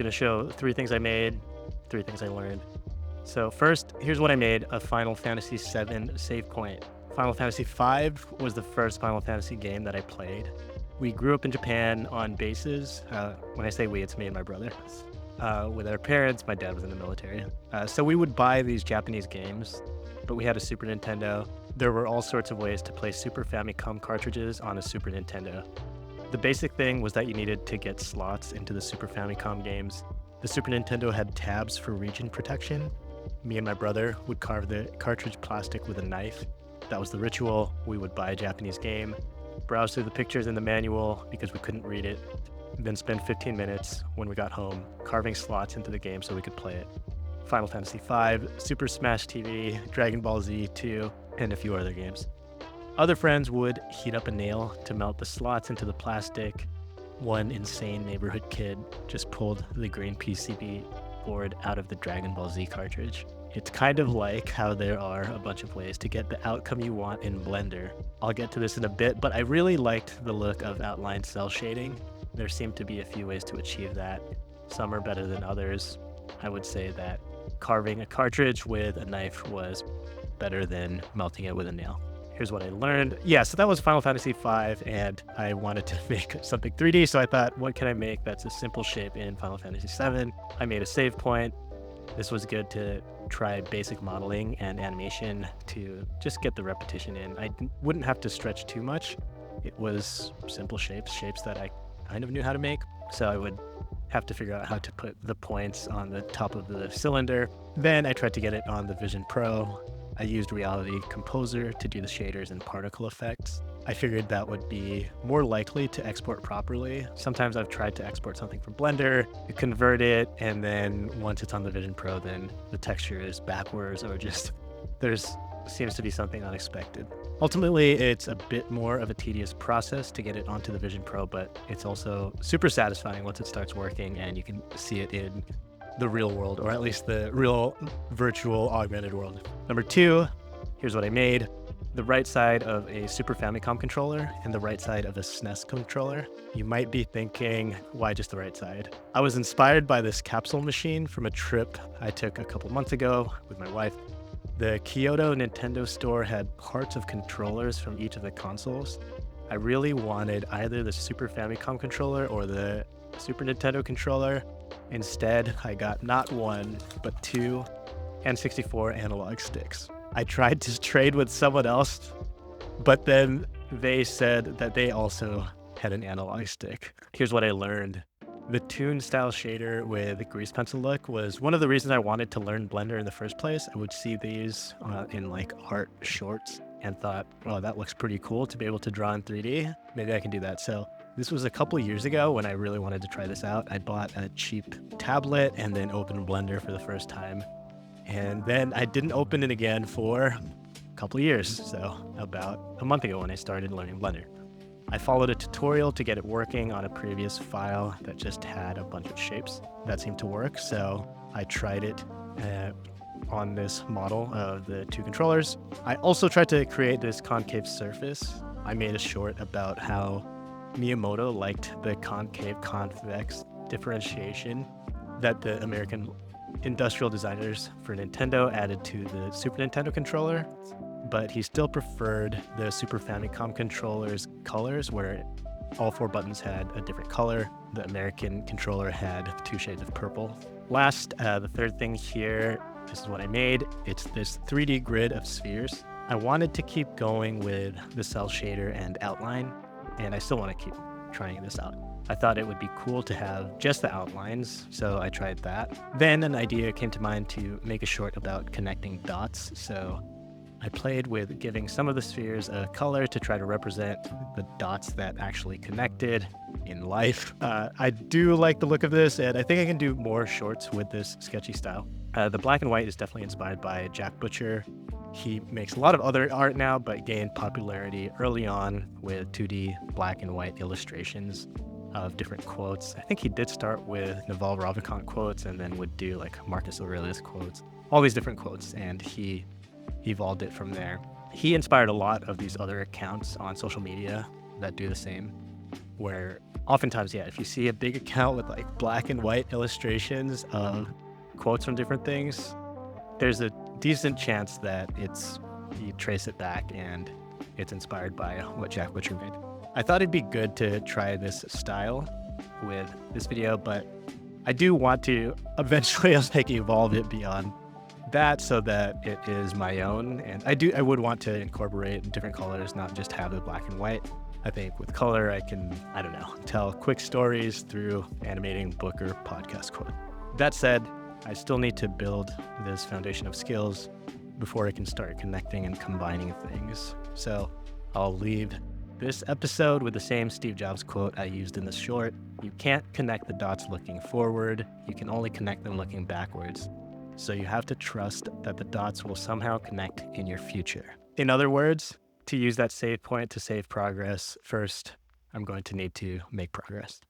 going to show 3 things I made, 3 things I learned. So first, here's what I made, a Final Fantasy VII save point. Final Fantasy V was the first Final Fantasy game that I played. We grew up in Japan on bases. When I say we, it's me and my brother. With our parents, my dad was in the military. So we would buy these Japanese games, but we had a Super Nintendo. There were all sorts of ways to play Super Famicom cartridges on a Super Nintendo. The basic thing was that you needed to get slots into the Super Famicom games. The Super Nintendo had tabs for region protection. Me and my brother would carve the cartridge plastic with a knife. That was the ritual. We would buy a Japanese game, browse through the pictures in the manual because we couldn't read it, then spend 15 minutes when we got home carving slots into the game so we could play it. Final Fantasy V, Super Smash TV, Dragon Ball Z 2, and a few other games. Other friends would heat up a nail to melt the slots into the plastic. One insane neighborhood kid just pulled the green PCB board out of the Dragon Ball Z cartridge. It's kind of like how there are a bunch of ways to get the outcome you want in Blender. I'll get to this in a bit, but I really liked the look of outline cell shading. There seemed to be a few ways to achieve that. Some are better than others. I would say that carving a cartridge with a knife was better than melting it with a nail. Here's what I learned. Yeah, so that was Final Fantasy V, and I wanted to make something 3D, so I thought, what can I make that's a simple shape in Final Fantasy VII? I made a save point. This was good to try basic modeling and animation to just get the repetition in. I wouldn't have to stretch too much. It was simple shapes that I kind of knew how to make, so I would have to figure out how to put the points on the top of the cylinder. Then I tried to get it on the Vision Pro. I used Reality Composer to do the shaders and particle effects. I figured that would be more likely to export properly. Sometimes I've tried to export something from Blender, you convert it, and then once it's on the Vision Pro, then the texture is backwards or just seems to be something unexpected. Ultimately, it's a bit more of a tedious process to get it onto the Vision Pro, but it's also super satisfying once it starts working and you can see it in the real world, or at least the real virtual augmented world. Number 2, here's what I made. The right side of a Super Famicom controller and the right side of a SNES controller. You might be thinking, why just the right side? I was inspired by this capsule machine from a trip I took a couple months ago with my wife. The Kyoto Nintendo store had parts of controllers from each of the consoles. I really wanted either the Super Famicom controller or the Super Nintendo controller. Instead, I got not 1, but 2 N64 analog sticks. I tried to trade with someone else, but then they said that they also had an analog stick. Here's what I learned. The Toon style shader with grease pencil look was one of the reasons I wanted to learn Blender in the first place. I would see these in like art shorts and thought, oh, that looks pretty cool to be able to draw in 3D. Maybe I can do that. So this was a couple years ago when I really wanted to try this out. I bought a cheap tablet and then opened Blender for the first time. And then I didn't open it again for a couple years. So about a month ago when I started learning Blender. I followed a tutorial to get it working on a previous file that just had a bunch of shapes that seemed to work. So I tried it on this model of the 2 controllers. I also tried to create this concave surface. I made a short about how Miyamoto liked the concave convex differentiation that the American industrial designers for Nintendo added to the Super Nintendo controller, but he still preferred the Super Famicom controller's colors where all 4 buttons had a different color. The American controller had 2 shades of purple. Last, the third thing here, this is what I made. It's this 3D grid of spheres. I wanted to keep going with the cell shader and outline, and I still want to keep trying this out. I thought it would be cool to have just the outlines, so I tried that. Then an idea came to mind to make a short about connecting dots, so I played with giving some of the spheres a color to try to represent the dots that actually connected in life. I do like the look of this, and I think I can do more shorts with this sketchy style. The black and white is definitely inspired by Jack Butcher. He makes a lot of other art now, but gained popularity early on with 2D black and white illustrations of different quotes. I think he did start with Naval Ravikant quotes and then would do like Marcus Aurelius quotes, all these different quotes, and he evolved it from there. He inspired a lot of these other accounts on social media that do the same, where Oftentimes, yeah, if you see a big account with like black and white illustrations of quotes from different things, there's a decent chance that you trace it back and it's inspired by what Jack Butcher made. I thought it'd be good to try this style with this video, but I do want to eventually like evolve it beyond that so that it is my own. And I would want to incorporate different colors, not just have the black and white. I think with color, I can, I don't know, tell quick stories through animating book or podcast quote. That said, I still need to build this foundation of skills before I can start connecting and combining things. So I'll leave this episode with the same Steve Jobs quote I used in the short. You can't connect the dots looking forward. You can only connect them looking backwards. So you have to trust that the dots will somehow connect in your future. In other words, to use that save point to save progress, first, I'm going to need to make progress.